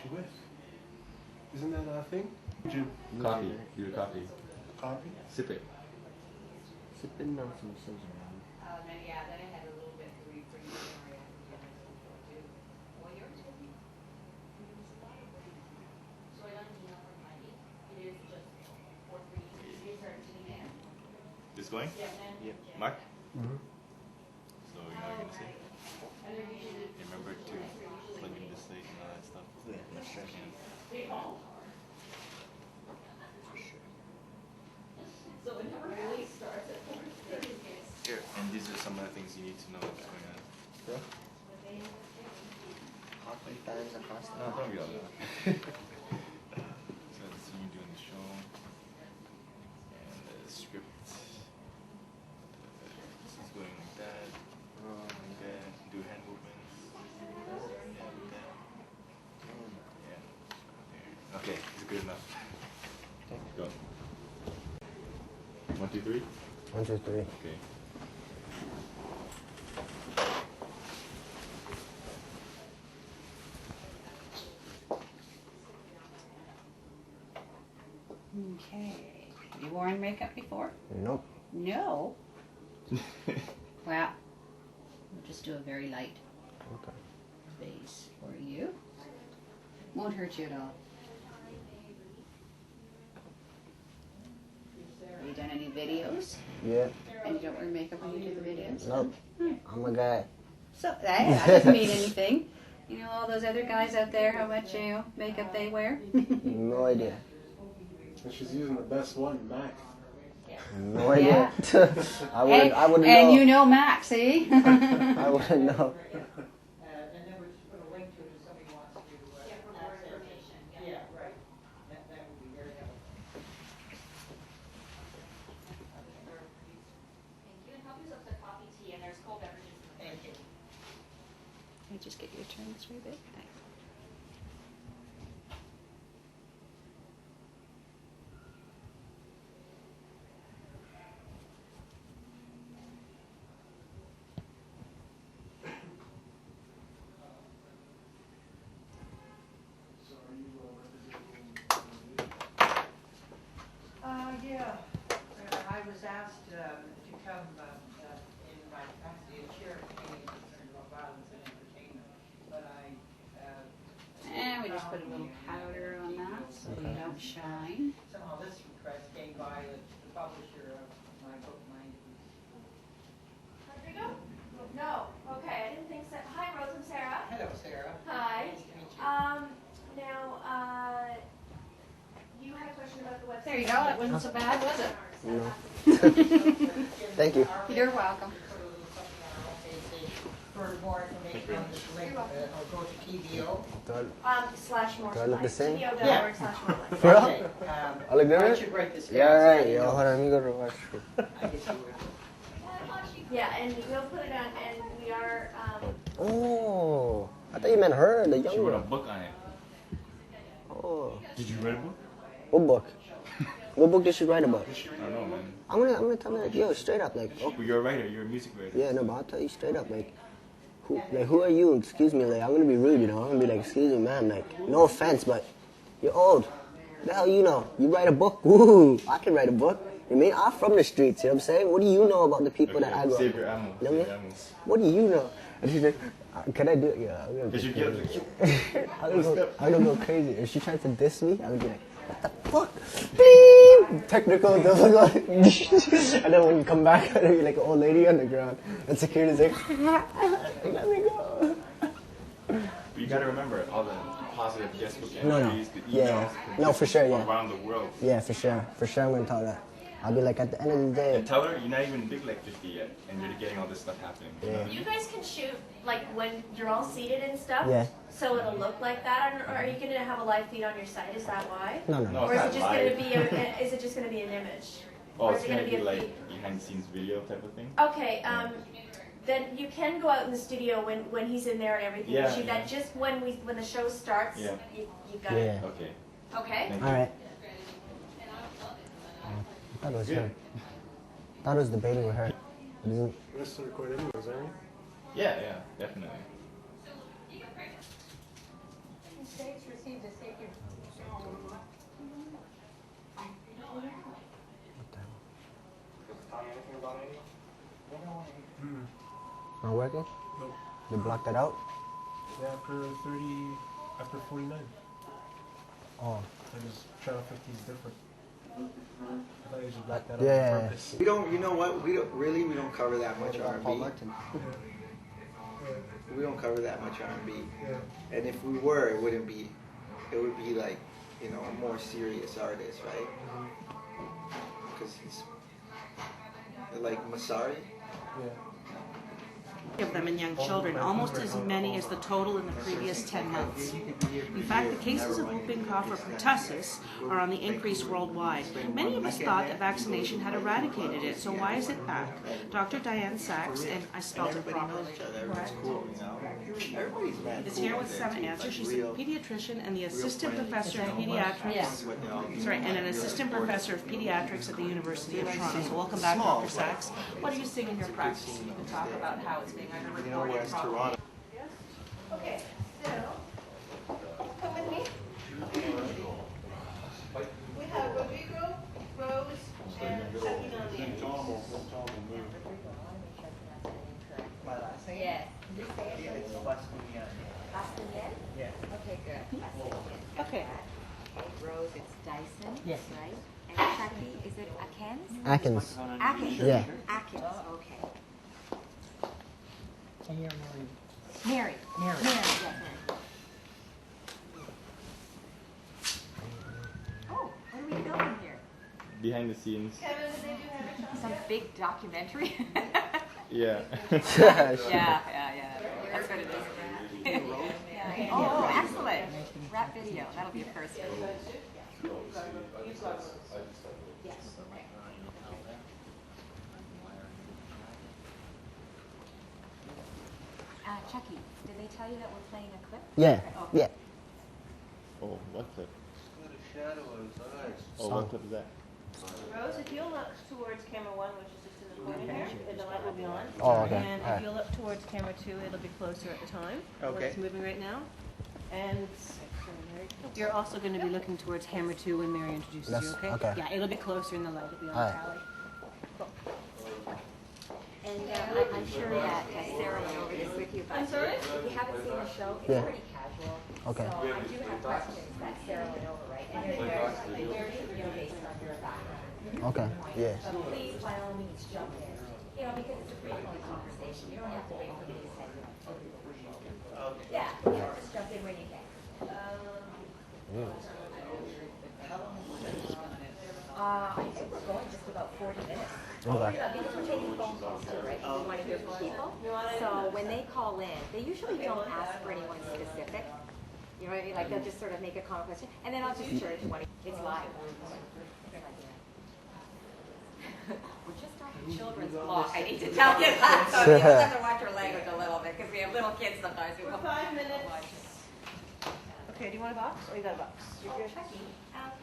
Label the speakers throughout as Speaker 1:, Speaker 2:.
Speaker 1: she with? Isn't that a thing?
Speaker 2: Coffee. Do a coffee.
Speaker 1: Coffee?
Speaker 2: Sip it.
Speaker 3: Sipping on some soda.
Speaker 4: Yeah, then I had a little bit to read for you. Well, yours will be. So I don't need for money. It is just for free. Is there anything there?
Speaker 2: This going?
Speaker 4: Yeah.
Speaker 2: Mark?
Speaker 3: Mm-hmm.
Speaker 2: So you know what you're gonna say? Remember to plug in the slate and all that stuff.
Speaker 3: Yeah, that's sure.
Speaker 4: So it never really starts at
Speaker 2: Here, and these are some of the things you need to know what's going on.
Speaker 3: Yeah. Hot plate fans across the
Speaker 2: No, don't be all that. So that's you doing the show. And the script. This is going like that. Like that. Do hand movements. Yeah, like that. Yeah. Okay, it's good enough. Go. 1, 2, 3.
Speaker 3: 1, 2, 3.
Speaker 2: Okay.
Speaker 4: Okay. Have you worn makeup before?
Speaker 3: Nope.
Speaker 4: No. Well, we'll just do a very light
Speaker 3: Okay.
Speaker 4: base for you. Won't hurt you at all. Have you done any videos?
Speaker 3: Yeah.
Speaker 4: And you don't wear makeup when you do the videos?
Speaker 3: Nope. I'm a guy.
Speaker 4: So that doesn't mean anything. You know all those other guys out there, how much makeup they wear?
Speaker 3: No idea.
Speaker 1: And she's using the best one, Mac.
Speaker 3: No idea. I wouldn't know.
Speaker 4: And you know Max, eh?
Speaker 3: I wouldn't know.
Speaker 5: And then we just put a link to it if somebody wants to access. Yeah, right. That would be very helpful.
Speaker 4: Thank you, and help yourself to coffee, tea, and there's cold beverages.
Speaker 5: Thank you.
Speaker 4: Can I just get you to turn this way a bit? Thanks.
Speaker 5: Yeah. I was asked to come in my capacity as chair of the committee concerned about violence and entertainment, but
Speaker 4: And we just put a little powder on that so you don't shine.
Speaker 5: somehow this request came by the publisher of my book,
Speaker 6: Rodrigo? No. Okay, I didn't think so. Hi, Rose and Sarah.
Speaker 5: Hello, Sarah.
Speaker 6: Hi.
Speaker 5: Nice to meet you.
Speaker 6: Now, you had a question about the website.
Speaker 4: There you go, that wasn't so bad, was it?
Speaker 3: No. Thank you.
Speaker 4: You're welcome.
Speaker 5: For more information on this link, I'll go to TVO.
Speaker 6: Slash more.
Speaker 3: Do I look the same?
Speaker 6: TVO.org/more.
Speaker 3: For real?
Speaker 5: Okay,
Speaker 3: I look
Speaker 5: I
Speaker 3: different?
Speaker 5: should write this down.
Speaker 3: Yeah,
Speaker 5: so
Speaker 3: right.
Speaker 5: you
Speaker 3: Yo,
Speaker 5: know.
Speaker 3: hold on. Let me go to watch.
Speaker 5: I guess you will.
Speaker 6: Yeah, and we'll put it on, and we are,
Speaker 3: Oh, I thought you meant her, the young
Speaker 2: She wrote a
Speaker 3: one.
Speaker 2: book on it.
Speaker 3: Oh,
Speaker 2: Did you write a book?
Speaker 3: what book? What book did she write about?
Speaker 2: I don't know, man.
Speaker 3: I'm gonna tell her like, yo, straight up, like, oh,
Speaker 2: Well, you're a writer. You're a music writer.
Speaker 3: yeah, no, but I'll tell you straight up, like, who are you? Excuse me, like, I'm gonna be rude, you know. I'm gonna be like, excuse me, ma'am, like, no offense, but you're old. The hell you know? You write a book? Woo! I can write a book. You mean I'm from the streets? You know what I'm saying? What do you know about the people that I grew up
Speaker 2: Save
Speaker 3: with?
Speaker 2: your ammo.
Speaker 3: You know
Speaker 2: Save
Speaker 3: what
Speaker 2: your
Speaker 3: I mean?
Speaker 2: ammo.
Speaker 3: What do you know? And she's like, can I do it? Yeah, I'm gonna
Speaker 2: Because
Speaker 3: go
Speaker 2: you get
Speaker 3: crazy.
Speaker 2: like,
Speaker 3: I'm gonna go crazy. If she tries to diss me, I'm gonna be like, what the fuck? Beep! Technical difficulty. And then when you come back, I'll be like an old lady on the ground. And security's like, let me go.
Speaker 2: you gotta remember all the positive guest book
Speaker 3: No,
Speaker 2: entries,
Speaker 3: no.
Speaker 2: the emails.
Speaker 3: Yeah. No, for sure, yeah.
Speaker 2: Around the world.
Speaker 3: Yeah, for sure. For sure, I'm gonna tell that. I'll be like, at the end of the day,
Speaker 2: And tell her you're not even big like 50 yet, and you're getting all this stuff happening. You know what I
Speaker 6: you
Speaker 2: mean?
Speaker 6: guys can shoot, like, when you're all seated and stuff.
Speaker 3: Yeah.
Speaker 6: So it'll look like that, or are you going to have a live feed on your site? Is that why?
Speaker 3: no, no,
Speaker 2: No,
Speaker 3: no.
Speaker 6: Or is
Speaker 2: it's
Speaker 6: it
Speaker 2: not
Speaker 6: just going to
Speaker 2: live.
Speaker 6: be is it just going to be an image?
Speaker 2: Oh,
Speaker 6: Or
Speaker 2: it's
Speaker 6: is it
Speaker 2: gonna
Speaker 6: gonna
Speaker 2: be
Speaker 6: be a
Speaker 2: like
Speaker 6: feed?
Speaker 2: behind the scenes video type of thing.
Speaker 6: Okay, then you can go out in the studio when he's in there and everything.
Speaker 2: Yeah,
Speaker 6: and shoot
Speaker 2: yeah.
Speaker 6: that just when the show starts.
Speaker 2: Yeah.
Speaker 6: You've got
Speaker 3: Yeah.
Speaker 6: it.
Speaker 2: Okay.
Speaker 6: Okay.
Speaker 2: Thank
Speaker 3: All
Speaker 2: you.
Speaker 3: right. I thought it was her. I thought it was debating with her. It isn't.
Speaker 1: We're still recording anyways, aren't we?
Speaker 2: Yeah, yeah, definitely.
Speaker 5: States received
Speaker 3: Not working?
Speaker 1: Nope.
Speaker 3: They blocked that out?
Speaker 1: Yeah, after 49.
Speaker 3: Oh.
Speaker 1: I just channel 50 is different. I thought you just blacked that out
Speaker 3: Yeah.
Speaker 1: on purpose.
Speaker 7: We don't, you know what? We don't cover that much R&B. We don't cover that much R&B.
Speaker 1: Yeah.
Speaker 7: And if we were, it would be like, you know, a more serious artist, right? Because he's like Masari.
Speaker 1: Yeah.
Speaker 8: Of them in young children, almost as many as the total in the previous 10 months. In fact, the cases of whooping cough or pertussis are on the increase worldwide. Many of us thought that vaccination had eradicated it, so why is it back? Dr. Diane Sachs, and I spelled it properly,
Speaker 7: Everybody's cool, you know. Everybody's mad.
Speaker 8: is here with some answers. She's a pediatrician and the assistant professor of pediatrics. Sorry, and an assistant professor of pediatrics at the University of Toronto. So welcome back, Dr. Sachs. What are you seeing in your practice? You can talk about how it's being
Speaker 7: You know, whereas Toronto.
Speaker 5: Okay, so, come with me. We have Rodrigo, Rose, and Chuckie on the end.
Speaker 9: My last name?
Speaker 5: Yes.
Speaker 9: It's Bascuñan.
Speaker 5: Bascuñan?
Speaker 9: Yeah.
Speaker 5: Okay, good. Bascuñan.
Speaker 8: Okay.
Speaker 10: Rose, it's Dyson,
Speaker 9: Yes.
Speaker 10: right? And Chuckie, is it Akenz?
Speaker 3: Atkins.
Speaker 10: Akenz.
Speaker 3: Yeah.
Speaker 10: Akenz, okay.
Speaker 9: And you're married.
Speaker 10: Mary.
Speaker 9: Mary.
Speaker 10: Yes, Mary. Oh, what are we filming here?
Speaker 2: Behind the scenes.
Speaker 5: Kevin, did they do Hammer
Speaker 10: Some big documentary?
Speaker 2: Yeah.
Speaker 10: Yeah. That's what it is. Yeah. Oh, excellent. Rap video. That'll be a first. Yes. Chuckie, did they tell you that we're playing a clip?
Speaker 3: Yeah. Yeah.
Speaker 2: Oh, what clip?
Speaker 1: Shadow on his eyes.
Speaker 2: Oh, what clip is that?
Speaker 6: Rose, if you'll look towards camera 1, which is just in the corner here, and the light will be on.
Speaker 3: Oh, okay.
Speaker 6: And
Speaker 3: Alright.
Speaker 6: if you'll look towards camera 2, it'll be closer at the time.
Speaker 7: Okay.
Speaker 6: It's moving right now. And you're also going to be looking towards camera 2 when Mary introduces you, okay?
Speaker 3: Okay.
Speaker 6: Yeah, it'll be closer in the light. It'll be on
Speaker 3: Alright.
Speaker 6: the tally.
Speaker 10: And I'm sure that Sarah went over this with you, but
Speaker 6: I'm sorry?
Speaker 10: if you haven't seen the show, it's
Speaker 3: Yeah.
Speaker 10: pretty casual.
Speaker 3: Okay.
Speaker 10: So I do have questions that Sarah went over, right? And they're very, based on your background.
Speaker 3: Okay. Yeah.
Speaker 10: So please, by all means, jump in. You know, because it's a free-flowing conversation. You don't have to wait for me to say it. Yeah, just jump in when you can. I think we're going just about 40 minutes.
Speaker 3: Okay.
Speaker 10: Because we're taking phone calls too, right? Because we want to hear from people. So when they call in, they usually don't ask for anyone specific. You know what I mean? Like they'll just sort of make a common question, and then I'll just turn to one. It's live. We're just on the children's block. I need to tell you that. So you just have to watch your language a little bit because we have little kids sometimes who
Speaker 6: For
Speaker 10: come.
Speaker 6: 5 minutes. Okay, do you want a box? Or you got a box?
Speaker 10: Oh, Chuckie,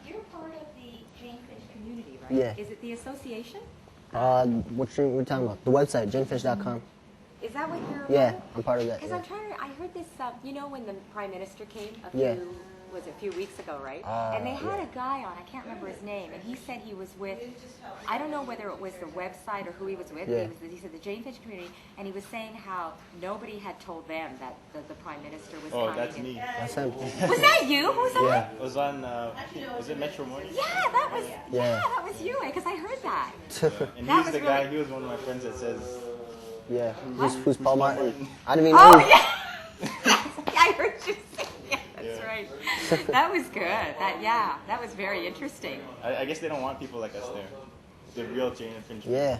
Speaker 10: you're part of the Jane Finch community, right?
Speaker 3: Yeah.
Speaker 10: Is it the association?
Speaker 3: What we're talking about? The website, jenfish.com.
Speaker 10: Is that what you're?
Speaker 3: Yeah, I'm part of that.
Speaker 10: Because
Speaker 3: Yeah.
Speaker 10: I'm trying to. I heard this. You know, when the prime minister came
Speaker 3: Yeah.
Speaker 10: was a few weeks ago, right?
Speaker 3: Ah,
Speaker 10: And they had
Speaker 3: yeah.
Speaker 10: a guy on. I can't remember his name, and he said he was with. I don't know whether it was the website or who he was with.
Speaker 3: Yeah.
Speaker 10: He said the Jane Finch community, and he was saying how nobody had told them that the prime minister was
Speaker 2: Oh,
Speaker 10: coming.
Speaker 2: that's
Speaker 10: and-
Speaker 2: me.
Speaker 3: That's him.
Speaker 10: Was that you? Who was that?
Speaker 3: Yeah.
Speaker 2: It was on, was it Metro Morning?
Speaker 10: Yeah, that was.
Speaker 3: Yeah.
Speaker 10: Yeah, that was you. Because I heard that.
Speaker 2: And
Speaker 10: That
Speaker 2: he's
Speaker 10: was
Speaker 2: the guy,
Speaker 10: really-
Speaker 2: he was one of my friends that says,
Speaker 3: Yeah. Who's Paul Martin? I didn't even know.
Speaker 10: Oh yeah. I heard you say. Yeah, that's
Speaker 2: Yeah.
Speaker 10: right. That was good. That was very interesting.
Speaker 2: I guess they don't want people like us there. The real Jane and Finch.
Speaker 3: Yeah.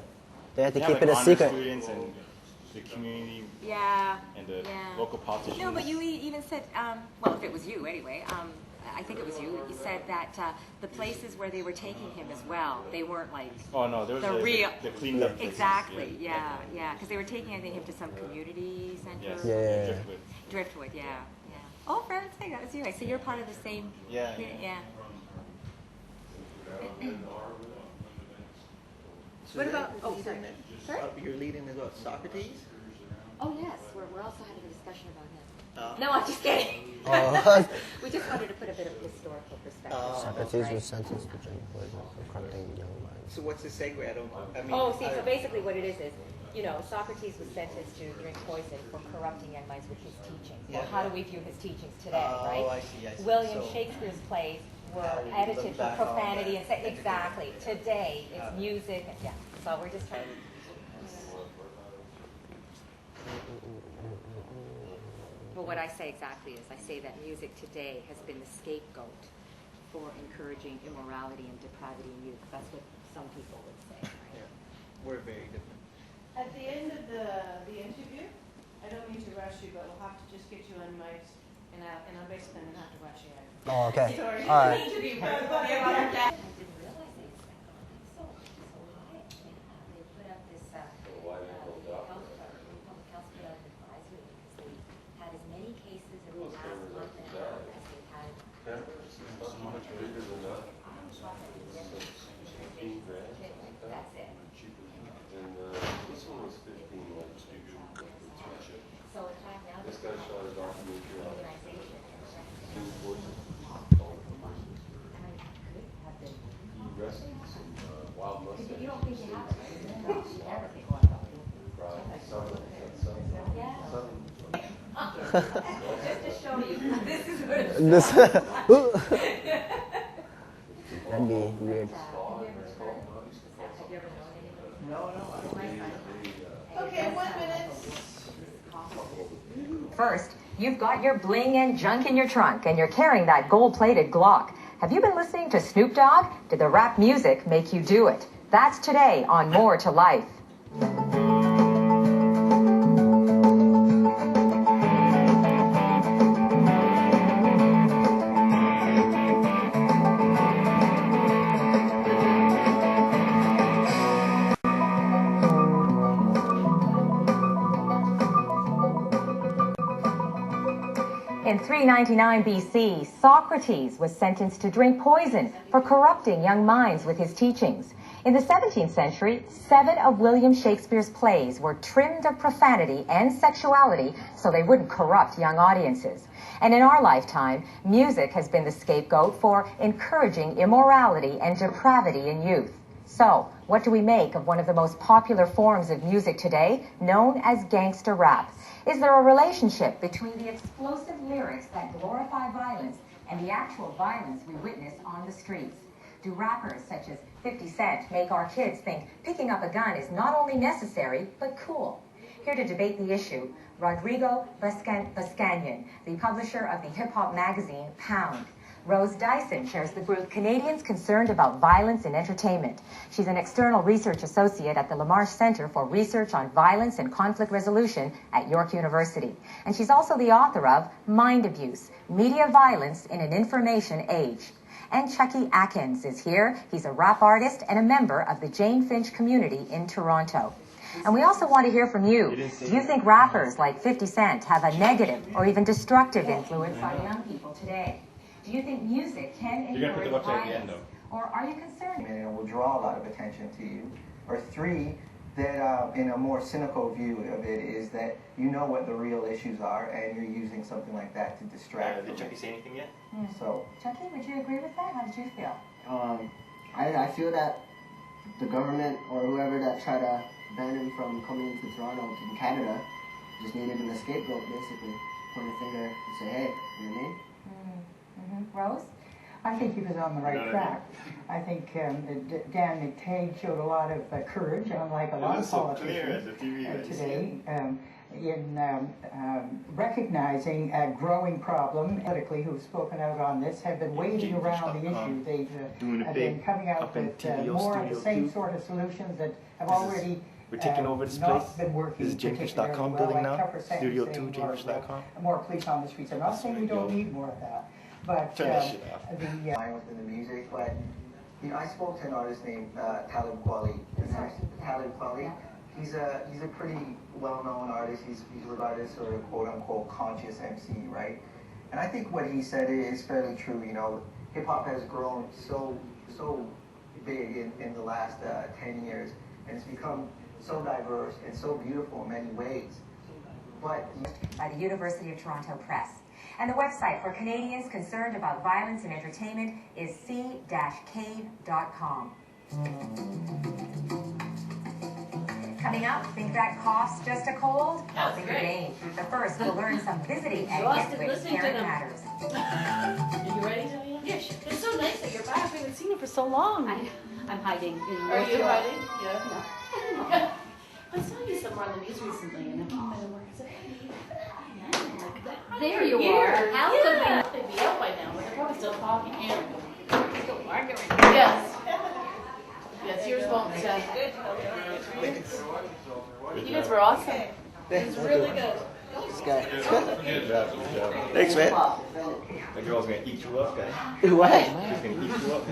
Speaker 3: They have to
Speaker 2: They
Speaker 3: keep
Speaker 2: have,
Speaker 3: it a
Speaker 2: honor
Speaker 3: secret.
Speaker 2: students and the community
Speaker 10: Yeah.
Speaker 2: and the
Speaker 10: Yeah.
Speaker 2: local politicians.
Speaker 10: No, but you even said, well, if it was you anyway, I think it was you. You said that the places where they were taking him as well, they weren't like
Speaker 2: Oh no, there was
Speaker 10: the real.
Speaker 2: the cleaned up places.
Speaker 10: Exactly. Yeah. Because they were taking, I think, him to some community center.
Speaker 2: Yes.
Speaker 3: Yeah.
Speaker 2: Driftwood.
Speaker 10: Driftwood. Yeah. Oh, for heaven's sake, that was you. So you're part of the same.
Speaker 2: Yeah.
Speaker 10: Yeah.
Speaker 7: What about?
Speaker 10: Oh, sorry. Sorry?
Speaker 7: You're leading the Socrates.
Speaker 10: Oh yes, we're also having a discussion about him. No, I'm just kidding.
Speaker 3: Oh.
Speaker 10: We just wanted to put a bit of historical perspective.
Speaker 3: Socrates was sentenced to drink poison for corrupting young minds.
Speaker 7: So what's the segue? I mean.
Speaker 10: Oh, see, so basically what it is, you know, Socrates was sentenced to drink poison for corrupting young minds with his teachings. Well, how do we view his teachings today, right?
Speaker 7: Oh, I see.
Speaker 10: William Shakespeare's plays were edited for profanity and exactly. Today, it's music. And, yeah, so we're just trying to. Well, what I say exactly is I say that music today has been the scapegoat for encouraging immorality and depravity in youth. That's what some people would say. Right?
Speaker 7: Yeah. We're very different.
Speaker 6: At the end of the interview, I don't mean to rush you, but we'll have to just get you on mics, and I'm basically going to have to rush you out.
Speaker 3: Oh, okay.
Speaker 6: Sorry.
Speaker 3: All right.
Speaker 6: Interview, but about your dad.
Speaker 10: I didn't realize they so high. They put up this public health put out an advisory because they had as many cases in the last month and a half as they've had.
Speaker 11: Much bigger than that.
Speaker 10: That's it.
Speaker 11: And this one was 15 like student teacher.
Speaker 10: So in fact now
Speaker 11: This guy shot a documentary on
Speaker 10: organization.
Speaker 11: food poison. He rescued some wild mustangs.
Speaker 10: You don't think you have it? No, you never think just to show you, this is what it's
Speaker 3: That'd be weird.
Speaker 6: Okay, 1 minute.
Speaker 10: First, you've got your bling and junk in your trunk, and you're carrying that gold-plated Glock. Have you been listening to Snoop Dogg? Did the rap music make you do it? That's today on More to Life. In 399 BC, Socrates was sentenced to drink poison for corrupting young minds with his teachings. In the 17th century, 7 of William Shakespeare's plays were trimmed of profanity and sexuality so they wouldn't corrupt young audiences. And in our lifetime, music has been the scapegoat for encouraging immorality and depravity in youth. So, what do we make of one of the most popular forms of music today, known as gangster rap? Is there a relationship between the explosive lyrics that glorify violence and the actual violence we witness on the streets? Do rappers such as 50 Cent make our kids think picking up a gun is not only necessary, but cool? Here to debate the issue, Rodrigo Buscanyan, the publisher of the hip-hop magazine Pound. Rose Dyson chairs the group Canadians Concerned About Violence in Entertainment. She's an external research associate at the LaMarche Center for Research on Violence and Conflict Resolution at York University. And she's also the author of Mind Abuse, Media Violence in an Information Age. And Chuckie Akenz is here. He's a rap artist and a member of the Jane Finch community in Toronto. And we also want to hear from you. Do you think rappers like 50 Cent have a negative or even destructive influence on young people today? Do you think music can encourage violence? Or are you concerned?
Speaker 7: And it will draw a lot of attention to you. Or 3, that in a more cynical view of it is that you know what the real issues are and you're using something like that to distract.
Speaker 2: Did Chuckie say anything yet?
Speaker 7: So,
Speaker 10: Chuckie, would you agree with that? How did you feel?
Speaker 3: I feel that the government or whoever that tried to ban him from coming into Toronto to Canada just needed an scapegoat, basically. Point a finger and say, hey, you know what I mean?
Speaker 10: Rose?
Speaker 5: I think he was on the right track. I think Dan McTagg showed a lot of courage, unlike a lot of politicians today, in recognizing a growing problem. Politically, who've spoken out on this have been waiting around the issue. They've been coming out with more of the same sort of solutions that have already
Speaker 2: We're taking over this
Speaker 5: not
Speaker 2: place.
Speaker 5: been working.
Speaker 2: This is JaneFish.com
Speaker 5: well,
Speaker 2: building
Speaker 5: like
Speaker 2: now.
Speaker 5: tougher
Speaker 2: Studio
Speaker 5: sentencing,
Speaker 2: 2, JaneFish.com.
Speaker 5: more police on the streets. I'm not saying we don't need more of that, but
Speaker 2: Turn that shit off.
Speaker 7: line within the music, but you know, I spoke to an artist named Talib Kweli. Talib Kweli. He's a pretty well-known artist. He's regarded as sort of quote-unquote conscious MC, right? And I think what he said is fairly true. You know, hip hop has grown so big in the last 10 years, and it's become so diverse and so beautiful in many ways. but
Speaker 10: by the University of Toronto Press. And the website for Canadians concerned about violence in entertainment is c-cave.com. Coming up, think that cough's just a cold?
Speaker 6: That's
Speaker 10: Think
Speaker 6: great.
Speaker 10: again. But first, we'll learn some visiting
Speaker 6: Lost
Speaker 10: etiquette
Speaker 6: it
Speaker 10: with
Speaker 6: listening to
Speaker 10: Karen
Speaker 6: them.
Speaker 10: Matters.
Speaker 6: Are you ready, Julia? Yeah, sure. It's so nice that you're back. We haven't seen you for so long.
Speaker 4: I'm hiding.
Speaker 6: Are you hiding? Yeah. I saw you somewhere on the news recently, and I came by the work and said, hey,
Speaker 4: There you are. How could we?
Speaker 6: They'd be up by now, but they're probably still talking here.
Speaker 4: Still arguing.
Speaker 6: Yes. Yes, yours won't. You guys were awesome. It was really good.
Speaker 3: This guy.
Speaker 2: Good job.
Speaker 3: Thanks, man.
Speaker 2: That girl's gonna eat you up, guy.
Speaker 3: What?
Speaker 2: She's gonna eat you up.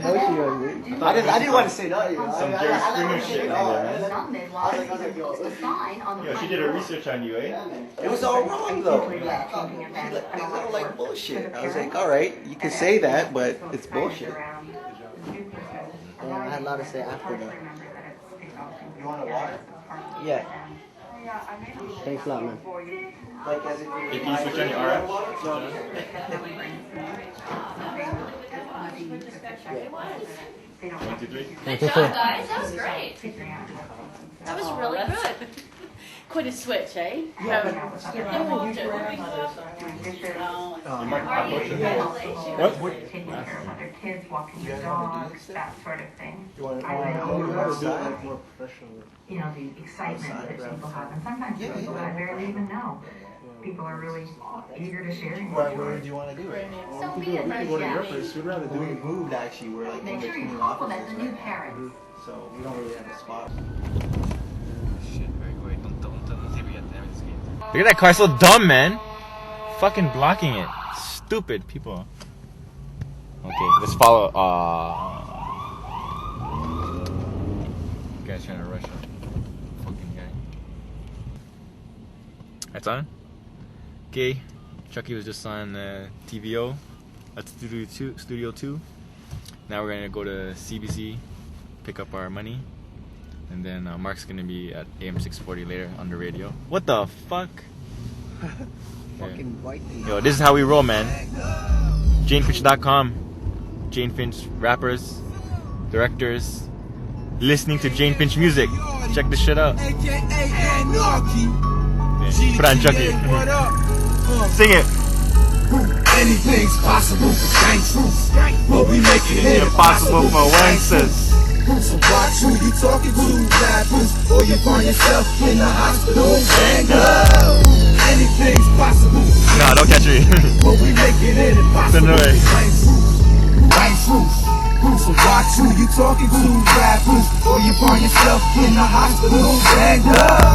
Speaker 3: I didn't want to say no.
Speaker 2: Some Jerry Springer shit in there, man.
Speaker 4: Some midwives use a sign on the
Speaker 2: Yo, she did her research on you, eh?
Speaker 3: It was all wrong though. It was like bullshit. I was like, all right, you can say that, but it's bullshit. I had a lot to say after that.
Speaker 7: you want a water?
Speaker 3: Yeah. Thanks a lot, man.
Speaker 7: Like as if
Speaker 2: Hey, can you switch on your RF? One, two, three.
Speaker 4: Good job, guys. That was great.
Speaker 6: That was really good. Quite a switch, eh? Yeah.
Speaker 2: What?
Speaker 10: Taking care of other kids, walking your dogs, that sort of thing.
Speaker 1: You want to
Speaker 10: I really
Speaker 1: do it
Speaker 10: love,
Speaker 1: like more professional.
Speaker 10: you know, the excitement that people have. And sometimes people that I barely even know. People are really eager to share.
Speaker 1: Where do you want to do it?
Speaker 4: So
Speaker 1: We
Speaker 4: be
Speaker 1: can go to your
Speaker 4: yeah.
Speaker 1: place. We'd rather do
Speaker 7: we
Speaker 1: it.
Speaker 7: moved actually, we're like in
Speaker 10: Make sure you
Speaker 7: between
Speaker 10: compliment
Speaker 7: offices,
Speaker 10: the new
Speaker 7: right?
Speaker 10: parents.
Speaker 7: So we don't really have a spot.
Speaker 2: Look at that car, so dumb, man. Fucking blocking it. Stupid people. Okay, let's follow. Guy's trying to rush him. Fucking guy. That's on? Okay, Chuckie was just on TVO. That's Studio 2. Now we're gonna go to CBC, pick up our money. And then Mark's gonna be at AM 640 later on the radio. What the fuck?
Speaker 3: Fucking white thing.
Speaker 2: Yo, this is how we roll, man. JaneFinch.com. Jane Finch rappers, directors, listening to Jane Finch music. Check this shit out. Yeah, put on Chuckie. Sing it.
Speaker 12: Anything's possible for gangsters, but we make it
Speaker 2: Impossible for wanksters.
Speaker 12: So watch who you talking to, rappers, or you find yourself in the hospital, banged up. Anything's possible.
Speaker 2: Nah, don't catch me.
Speaker 12: But we make it impossible. So watch who you talking to, rappers, or you find yourself in the hospital, banged up.